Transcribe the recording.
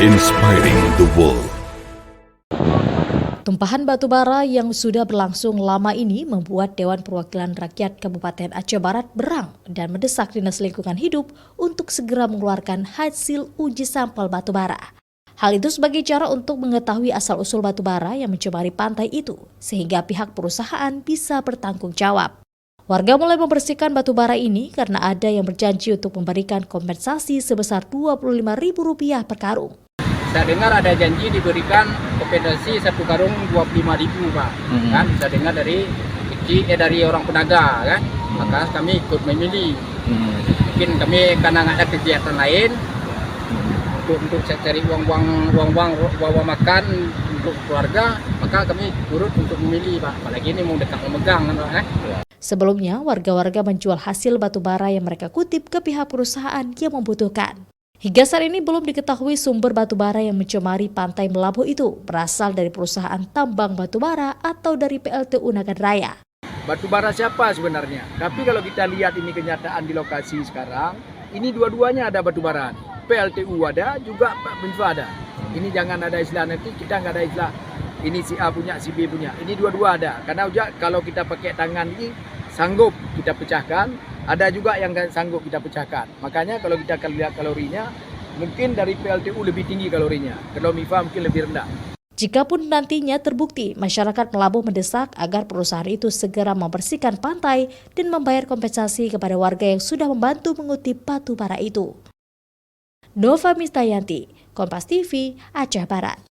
Inspiring the world. Tumpahan batu bara yang sudah berlangsung lama ini membuat Dewan Perwakilan Rakyat Kabupaten Aceh Barat berang dan mendesak Dinas Lingkungan Hidup untuk segera mengeluarkan hasil uji sampel batu bara. Hal itu sebagai cara untuk mengetahui asal-usul batu bara yang mencemari pantai itu, sehingga pihak perusahaan bisa bertanggung jawab. Warga mulai membersihkan batu bara ini karena ada yang berjanji untuk memberikan kompensasi sebesar Rp25.000 per karung. Saya dengar ada janji diberikan kompensasi satu karung 25.000, Pak. Kan saya dengar dari dari orang penaga, kan. Maka kami ikut memilih. Mungkin kami karena nggak ada kegiatan lain untuk cari uang makan untuk keluarga, maka kami turut untuk memilih, Pak. Apalagi ini mau dekat memegang, kan. Sebelumnya, warga-warga menjual hasil batu bara yang mereka kutip ke pihak perusahaan yang membutuhkan. Hingga saat ini belum diketahui sumber batu bara yang mencemari pantai Melabuh itu berasal dari perusahaan tambang batu bara atau dari PLTU Nagan Raya. Batu bara siapa sebenarnya? Tapi kalau kita lihat ini kenyataan di lokasi sekarang, ini dua-duanya ada batu bara. PLTU ada, juga Pak Menfa ada. Ini jangan ada istilah nanti, kita nggak ada istilah ini si A punya, si B punya. Ini dua-dua ada. Karena kalau kita pakai tangan ini, sanggup kita pecahkan. Ada juga yang nggak sanggup kita pecahkan. Makanya kalau kita lihat kalorinya, mungkin dari PLTU lebih tinggi kalorinya. Kalau MIFA mungkin lebih rendah. Jikapun nantinya terbukti, masyarakat Melabuh mendesak agar perusahaan itu segera membersihkan pantai dan membayar kompensasi kepada warga yang sudah membantu mengutip batu bara itu. Nova Mistayanti, Kompas TV, Aceh Barat.